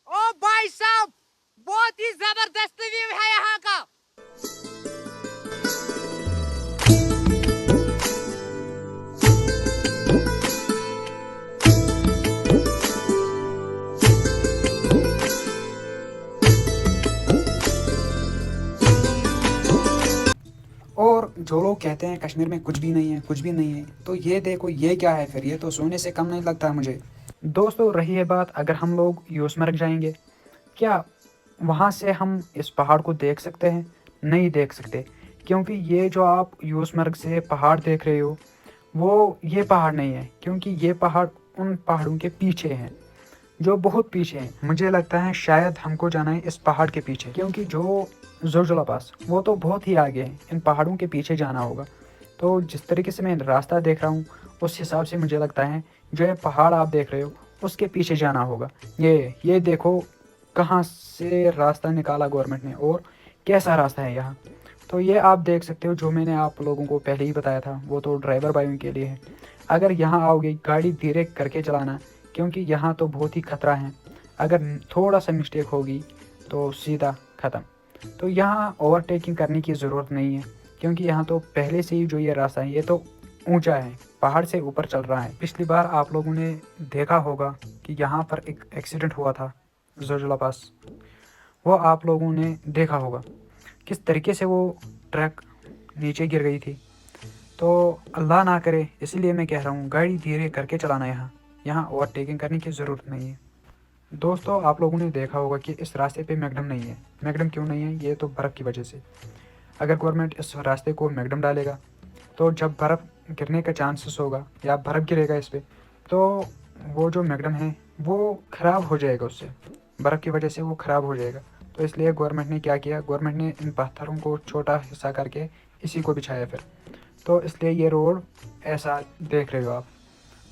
ओ भाई साहब, बहुत ही जबरदस्त व्यू है यहाँ का। और जो लोग कहते हैं कश्मीर में कुछ भी नहीं है, कुछ भी नहीं है, तो ये देखो ये क्या है फिर, ये तो सोने से कम नहीं लगता मुझे। दोस्तों रही है बात, अगर हम लोग यूसमर्ग जाएंगे, क्या वहाँ से हम इस पहाड़ को देख सकते हैं? नहीं देख सकते, क्योंकि ये जो आप यूसमर्ग से पहाड़ देख रहे हो वो ये पहाड़ नहीं है, क्योंकि ये पहाड़ उन पहाड़ों के पीछे हैं जो बहुत पीछे हैं। मुझे लगता है शायद हमको जाना है इस पहाड़ के पीछे, क्योंकि जो जोजिला पास वो तो बहुत ही आगे है, इन पहाड़ों के पीछे जाना होगा। तो जिस तरीके से मैं रास्ता देख रहा हूँ उस हिसाब से मुझे लगता है जो ये पहाड़ आप देख रहे हो उसके पीछे जाना होगा। ये देखो कहाँ से रास्ता निकाला गवर्नमेंट ने और कैसा रास्ता है यहाँ। तो ये आप देख सकते हो, जो मैंने आप लोगों को पहले ही बताया था वो तो ड्राइवर भाइयों के लिए है। अगर यहाँ आओगे गाड़ी धीरे करके चलाना, क्योंकि यहाँ तो बहुत ही खतरा है, अगर थोड़ा सा मिस्टेक होगी तो सीधा ख़त्म। तो यहाँ ओवरटेकिंग करने की ज़रूरत नहीं है, क्योंकि यहाँ तो पहले से ही जो ये रास्ता है ये तो ऊंचा है, पहाड़ से ऊपर चल रहा है। पिछली बार आप लोगों ने देखा होगा कि यहाँ पर एक एक्सीडेंट हुआ था जोजिला पास, वो आप लोगों ने देखा होगा किस तरीके से वो ट्रक नीचे गिर गई थी। तो अल्लाह ना करे, इसलिए मैं कह रहा हूँ गाड़ी धीरे करके चलाना। यहाँ ओवरटेकिंग करने की ज़रूरत नहीं है। दोस्तों आप लोगों ने देखा होगा कि इस रास्ते पे मैकडम नहीं है। मैकडम क्यों नहीं है? ये तो बर्फ़ की वजह से। अगर गवर्नमेंट इस रास्ते को मैकडम डालेगा तो जब बर्फ़ गिरने का चांसेस होगा या बर्फ़ गिरेगा इस पर, तो वो जो मैकडम है वो ख़राब हो जाएगा, उससे बर्फ़ की वजह से वो ख़राब हो जाएगा। तो इसलिए गवर्नमेंट ने क्या किया, गवर्नमेंट ने इन पत्थरों को छोटा हिस्सा करके इसी को बिछाया फिर। तो इसलिए ये रोड ऐसा देख रहे हो आप।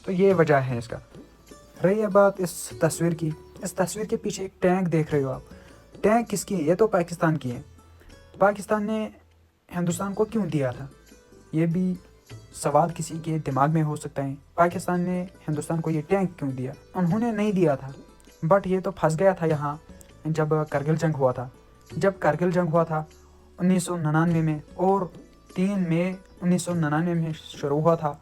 तो ये वजह है इसका। रही है बात इस तस्वीर की, इस तस्वीर के पीछे एक टैंक देख रहे हो आप। टैंक किसकी है? ये तो पाकिस्तान की है। पाकिस्तान ने हिंदुस्तान को क्यों दिया था? ये भी सवाल किसी के दिमाग में हो सकता है। पाकिस्तान ने हिंदुस्तान को ये टैंक क्यों दिया? उन्होंने नहीं दिया था, बट ये तो फंस गया था यहाँ जब करगिल जंग हुआ था। जब करगिल जंग हुआ था 1999 में, और 3 मई 1999 में शुरू हुआ था,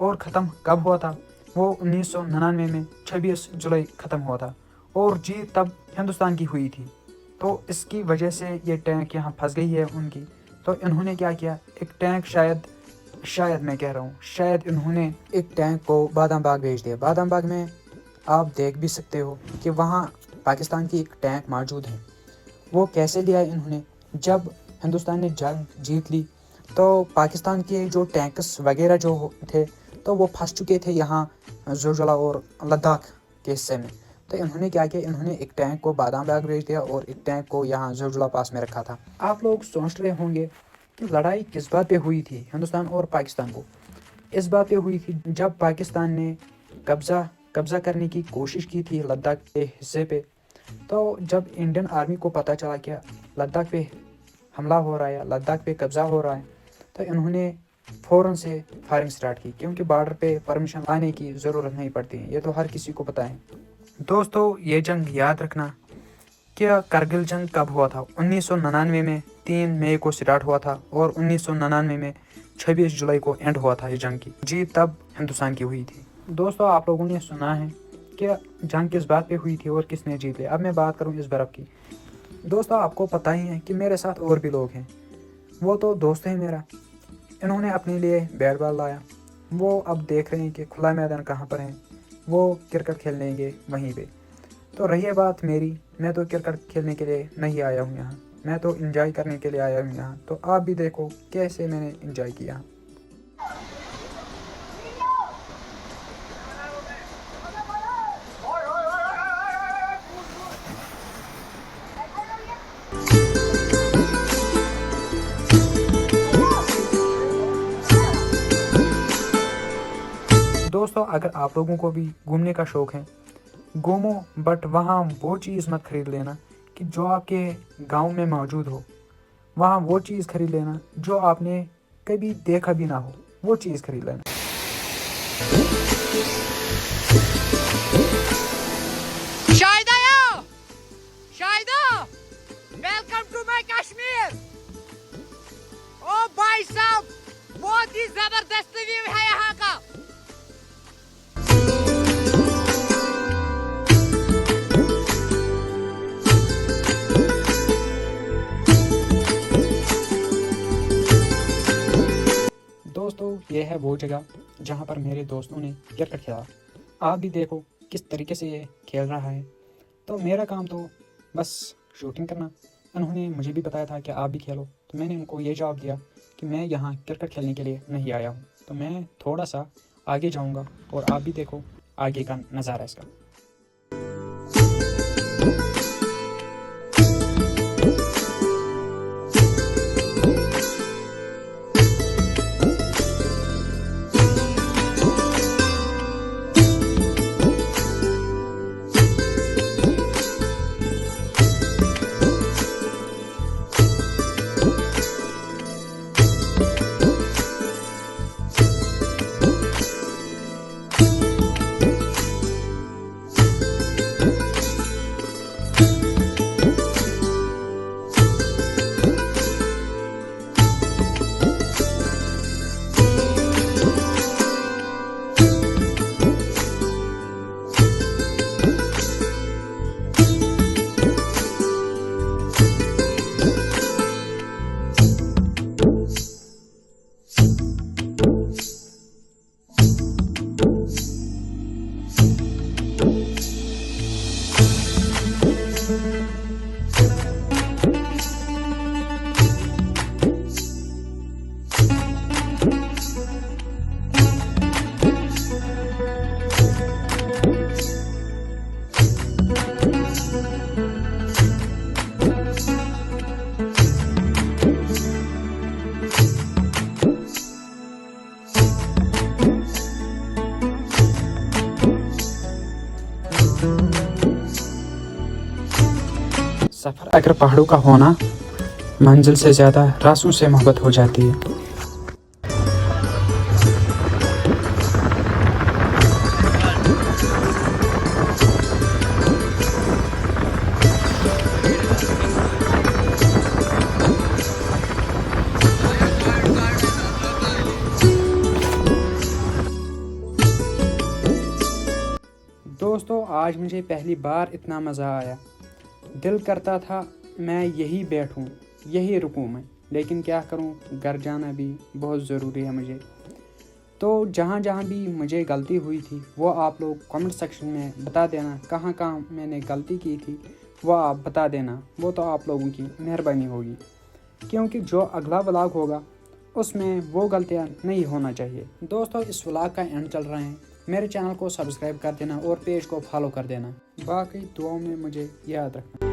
और ख़त्म कब हुआ था? वो 1999 में 26 जुलाई ख़त्म हुआ था, और जीत तब हिंदुस्तान की हुई थी। तो इसकी वजह से ये टैंक यहाँ फंस गई है उनकी। तो इन्होंने क्या किया, एक टैंक शायद मैं कह रहा हूँ, शायद इन्होंने एक टैंक को बादाम बाग भेज दिया। बादाम बाग में आप देख भी सकते हो कि वहाँ पाकिस्तान की एक टैंक मौजूद है। वो कैसे लिया इन्होंने? जब हिंदुस्तान ने जंग जीत ली तो पाकिस्तान के जो टैंक्स वगैरह जो थे तो वो फंस चुके थे यहाँ जोजिला और लद्दाख के हिस्से में। तो इन्होंने क्या किया, इन्होंने एक टैंक को बादाम बाग भेज दिया और एक टैंक को यहाँ जोजिला पास में रखा था। आप लोग सोच रहे होंगे कि लड़ाई किस बात पे हुई थी हिंदुस्तान और पाकिस्तान को? इस बात पे हुई थी जब पाकिस्तान ने कब्ज़ा करने की कोशिश की थी लद्दाख के हिस्से पे। तो जब इंडियन आर्मी को पता चला कि लद्दाख पे हमला हो रहा है या लद्दाख पे कब्ज़ा हो रहा है, तो इन्होंने फ़ौरन से फायरिंग स्टार्ट की, क्योंकि बॉर्डर पे परमिशन लाने की ज़रूरत नहीं पड़ती है, ये तो हर किसी को पता है। दोस्तों ये जंग याद रखना कि करगिल जंग कब हुआ था? 1999 में 3 मई को स्टार्ट हुआ था, और 1999 में 26 जुलाई को एंड हुआ था ये जंग की। जीत तब हिंदुस्तान की हुई थी। दोस्तों आप लोगों ने सुना है कि जंग किस बात पे हुई थी और किसने जीत लिया। अब मैं बात करूँ इस बर्फ़ की। दोस्तों आपको पता ही है कि मेरे साथ और भी लोग हैं, वो तो दोस्त हैं मेरा। इन्होंने अपने लिए बैट बॉल लाया, वो अब देख रहे हैं कि खुला मैदान कहाँ पर है, वो क्रिकेट खेलने गए वहीं पे। तो रही है बात मेरी, मैं तो क्रिकेट खेलने के लिए नहीं आया हूँ यहाँ, मैं तो एंजॉय करने के लिए आया हूँ यहाँ। तो आप भी देखो कैसे मैंने एंजॉय किया। दोस्तों अगर आप लोगों को भी घूमने का शौक़ है, घूमो, बट वहाँ वो चीज़ मत खरीद लेना कि जो आपके गांव में मौजूद हो। वहाँ वो चीज़ खरीद लेना जो आपने कभी देखा भी ना हो, वो चीज़ खरीद लेना। शाहिद आया। जबरदस्त व्यू है यहाँ का। दोस्तों ये है वो जगह जहाँ पर मेरे दोस्तों ने क्रिकेट खेला। आप भी देखो किस तरीके से ये खेल रहा है। तो मेरा काम तो बस शूटिंग करना। उन्होंने मुझे भी बताया था कि आप भी खेलो, तो मैंने उनको ये जवाब दिया कि मैं यहाँ क्रिकेट खेलने के लिए नहीं आया हूँ। तो मैं थोड़ा सा आगे जाऊँगा और आप भी देखो आगे का नज़ारा इसका। सफ़र अगर पहाड़ों का होना, मंजिल से ज़्यादा रास्तों से मोहब्बत हो जाती है। दोस्तों आज मुझे पहली बार इतना मज़ा आया। दिल करता था मैं यही बैठूं, यही रुकूं मैं, लेकिन क्या करूं, घर जाना भी बहुत ज़रूरी है मुझे। तो जहां जहां भी मुझे गलती हुई थी वो आप लोग कमेंट सेक्शन में बता देना। कहां कहां मैंने गलती की थी वो आप बता देना। वो तो आप लोगों की मेहरबानी होगी, क्योंकि जो अगला व्लॉग होगा उसमें वो गलतियां नहीं होना चाहिए। दोस्तों इस व्लॉग का एंड चल रहे हैं। मेरे चैनल को सब्सक्राइब कर देना और पेज को फॉलो कर देना। बाकी दुआओं में मुझे याद रखना।